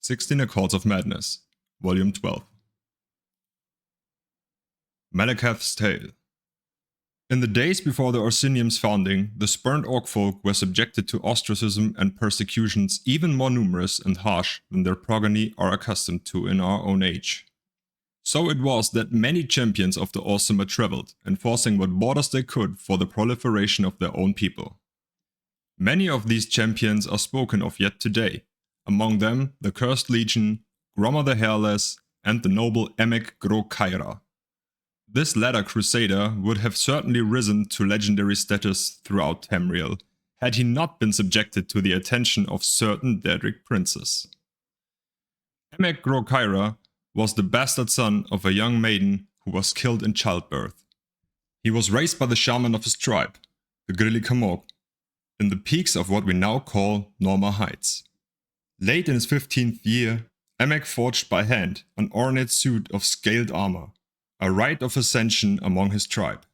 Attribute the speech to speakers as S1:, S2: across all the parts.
S1: 16 Accords of Madness, Volume 12. Malekith's Tale. In the days before the Orsinium's founding, the spurned orc folk were subjected to ostracism and persecutions even more numerous and harsh than their progeny are accustomed to in our own age. So it was that many champions of the Orsimer traveled, enforcing what borders they could for the proliferation of their own people. Many of these champions are spoken of yet today, among them the Cursed Legion, Grommer the Hairless, and the noble Emek Gro-Kaira. This latter crusader would have certainly risen to legendary status throughout Tamriel, had he not been subjected to the attention of certain Daedric princes. Emek Gro-Kaira was the bastard son of a young maiden who was killed in childbirth. He was raised by the shaman of his tribe, the Grilli Kamok, in the peaks of what we now call Norma Heights. Late in his 15th year, Emek forged by hand an ornate suit of scaled armor, a rite of ascension among his tribe.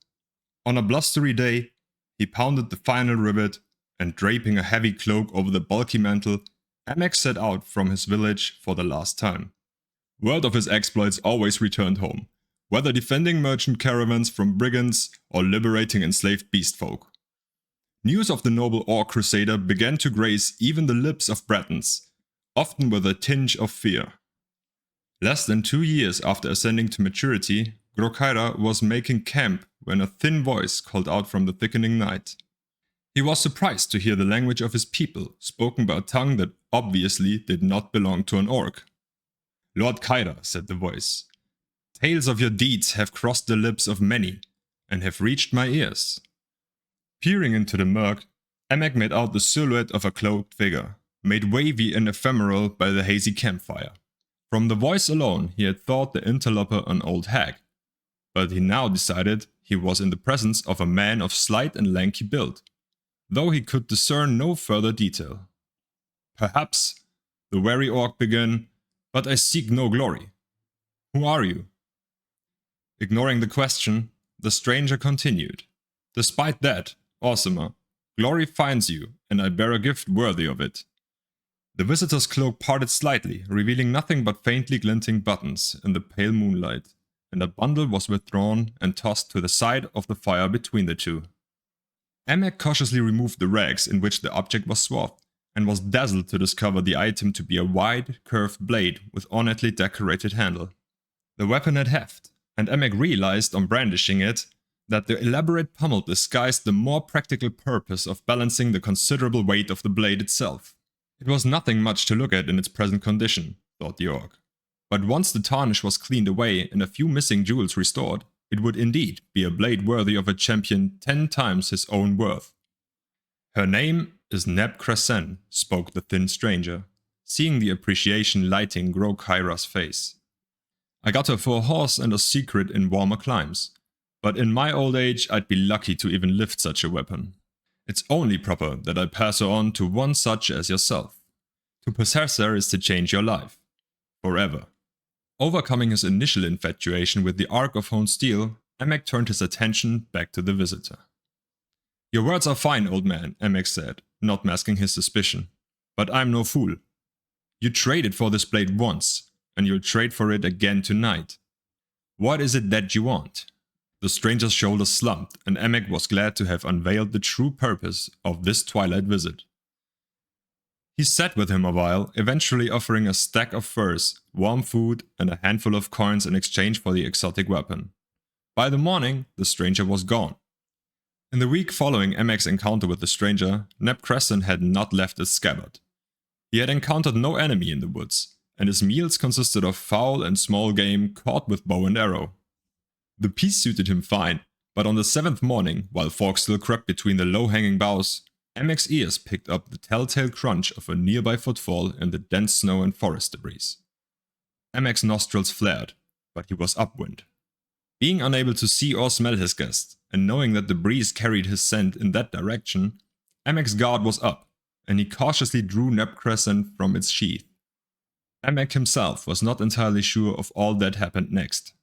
S1: On a blustery day, he pounded the final rivet, and draping a heavy cloak over the bulky mantle, Emek set out from his village for the last time. Word of his exploits always returned home, whether defending merchant caravans from brigands or liberating enslaved beastfolk. News of the noble orc crusader began to grace even the lips of Bretons, often with a tinge of fear. Less than 2 years after ascending to maturity, Gro-Kaira was making camp when a thin voice called out from the thickening night. He was surprised to hear the language of his people, spoken by a tongue that obviously did not belong to an orc. "Lord Kaira," said the voice, "tales of your deeds have crossed the lips of many, and have reached my ears." Peering into the murk, Emek made out the silhouette of a cloaked figure, made wavy and ephemeral by the hazy campfire. From the voice alone, he had thought the interloper an old hag, but he now decided he was in the presence of a man of slight and lanky build, though he could discern no further detail. "Perhaps," the wary orc began, "but I seek no glory. Who are you?" Ignoring the question, the stranger continued, "Despite that, Orsimer, glory finds you, and I bear a gift worthy of it." The visitor's cloak parted slightly, revealing nothing but faintly glinting buttons in the pale moonlight, and a bundle was withdrawn and tossed to the side of the fire between the two. Emek cautiously removed the rags in which the object was swathed, and was dazzled to discover the item to be a wide, curved blade with ornately decorated handle. The weapon had heft, and Emek realized on brandishing it that the elaborate pommel disguised the more practical purpose of balancing the considerable weight of the blade itself. It was nothing much to look at in its present condition, thought the orc. But once the tarnish was cleaned away and a few missing jewels restored, it would indeed be a blade worthy of a champion 10 times his own worth. "Her name is Neb Crescen," spoke the thin stranger, seeing the appreciation lighting Gro-Kaira's face. "I got her for a horse and a secret in warmer climes, but in my old age I'd be lucky to even lift such a weapon. It's only proper that I pass her on to one such as yourself. To possess her is to change your life. Forever." Overcoming his initial infatuation with the Ark of Honed Steel, Emek turned his attention back to the visitor. "Your words are fine, old man," Emek said, not masking his suspicion. "But I'm no fool. You traded for this blade once, and you'll trade for it again tonight. What is it that you want?" The stranger's shoulders slumped, and Emek was glad to have unveiled the true purpose of this twilight visit. He sat with him a while, eventually offering a stack of furs, warm food, and a handful of coins in exchange for the exotic weapon. By the morning, the stranger was gone. In the week following Emek's encounter with the stranger, Neb Crescen had not left its scabbard. He had encountered no enemy in the woods, and his meals consisted of fowl and small game caught with bow and arrow. The peace suited him fine, but on the 7th morning, while fog still crept between the low-hanging boughs, Emek's ears picked up the telltale crunch of a nearby footfall in the dense snow and forest debris. Emek's nostrils flared, but he was upwind. Being unable to see or smell his guest, and knowing that the breeze carried his scent in that direction, Emek's guard was up, and he cautiously drew Neb Crescen from its sheath. Emek himself was not entirely sure of all that happened next.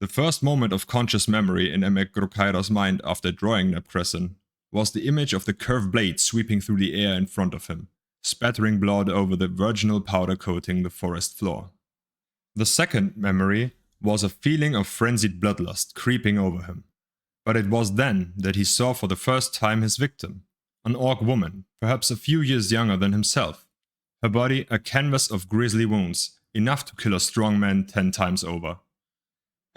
S1: The first moment of conscious memory in Emek Gro-Kaira's mind after drawing Neb Crescen was the image of the curved blade sweeping through the air in front of him, spattering blood over the virginal powder coating the forest floor. The second memory was a feeling of frenzied bloodlust creeping over him. But it was then that he saw for the first time his victim, an orc woman, perhaps a few years younger than himself. Her body a canvas of grisly wounds, enough to kill a strong man 10 times over.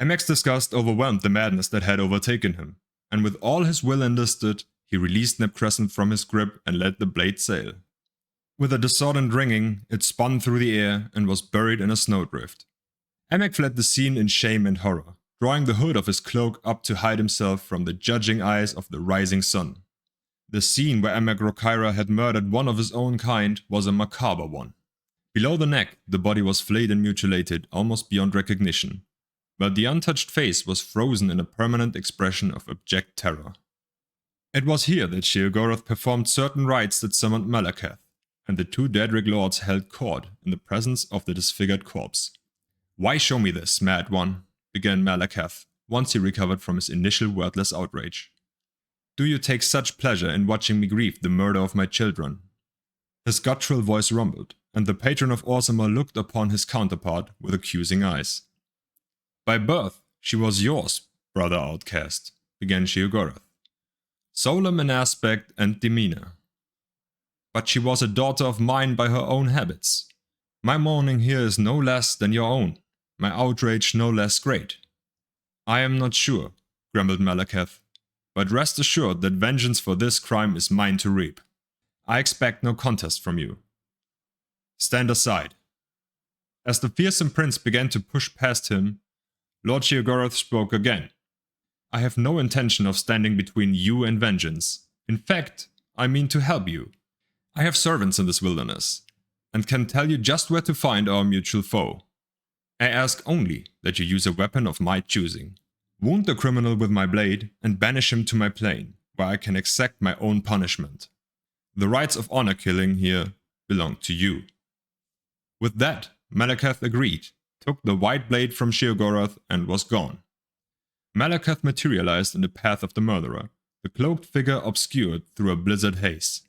S1: Emek's disgust overwhelmed the madness that had overtaken him, and with all his will enlisted, he released Neb Crescent from his grip and let the blade sail. With a discordant ringing, it spun through the air and was buried in a snowdrift. Emek fled the scene in shame and horror, drawing the hood of his cloak up to hide himself from the judging eyes of the rising sun. The scene where Emek Rokaira had murdered one of his own kind was a macabre one. Below the neck, the body was flayed and mutilated almost beyond recognition, but the untouched face was frozen in a permanent expression of abject terror. It was here that Sheogorath performed certain rites that summoned Malakath, and the two Daedric lords held court in the presence of the disfigured corpse. "Why show me this, mad one?" began Malakath, once he recovered from his initial wordless outrage. "Do you take such pleasure in watching me grieve the murder of my children?" His guttural voice rumbled, and the patron of Orzammar looked upon his counterpart with accusing eyes. "By birth, she was yours, brother outcast," began Sheogorath. "Solemn in aspect and demeanor. But she was a daughter of mine by her own habits. My mourning here is no less than your own, my outrage no less great." "I am not sure," grumbled Malakath, "but rest assured that vengeance for this crime is mine to reap. I expect no contest from you. Stand aside." As the fearsome prince began to push past him, Lord Sheogorath spoke again. "I have no intention of standing between you and vengeance. In fact, I mean to help you. I have servants in this wilderness, and can tell you just where to find our mutual foe. I ask only that you use a weapon of my choosing. Wound the criminal with my blade, and banish him to my plane, where I can exact my own punishment. The rights of honor killing here belong to you." With that, Malakath agreed, took the white blade from Sheogorath, and was gone. Malakath materialized in the path of the murderer, the cloaked figure obscured through a blizzard haze.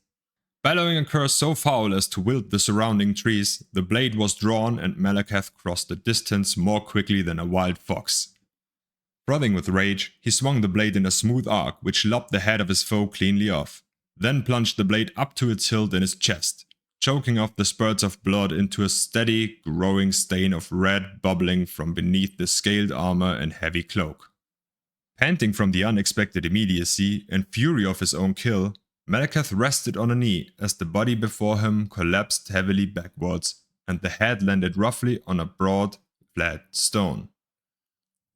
S1: Bellowing a curse so foul as to wilt the surrounding trees, the blade was drawn and Malakath crossed the distance more quickly than a wild fox. Frothing with rage, he swung the blade in a smooth arc which lopped the head of his foe cleanly off, then plunged the blade up to its hilt in his chest, choking off the spurts of blood into a steady, growing stain of red bubbling from beneath the scaled armor and heavy cloak. Panting from the unexpected immediacy and fury of his own kill, Malakath rested on a knee as the body before him collapsed heavily backwards and the head landed roughly on a broad, flat stone.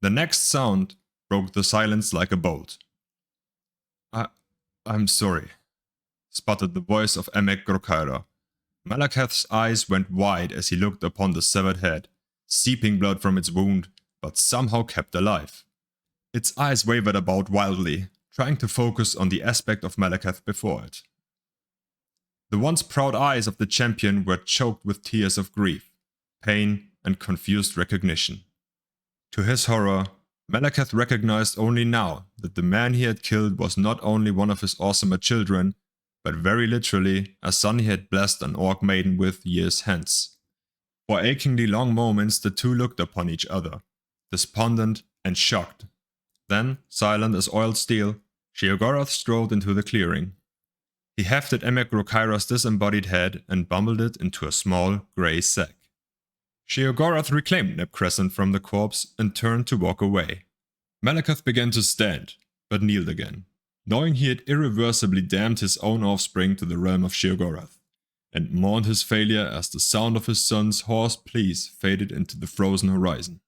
S1: The next sound broke the silence like a bolt. I'm sorry," sputtered the voice of Emek Rokaira. Malakath's eyes went wide as he looked upon the severed head, seeping blood from its wound, but somehow kept alive. Its eyes wavered about wildly, trying to focus on the aspect of Malakath before it. The once proud eyes of the champion were choked with tears of grief, pain, and confused recognition. To his horror, Malakath recognized only now that the man he had killed was not only one of his Orzammar children, but very literally a son he had blessed an orc maiden with years hence. For achingly long moments the two looked upon each other, despondent and shocked. Then, silent as oiled steel, Sheogorath strolled into the clearing. He hefted Emek Rokaira's disembodied head and bundled it into a small, grey sack. Sheogorath reclaimed Neb Crescent from the corpse and turned to walk away. Malakath began to stand, but kneeled again, knowing he had irreversibly damned his own offspring to the realm of Sheogorath, and mourned his failure as the sound of his son's hoarse pleas faded into the frozen horizon.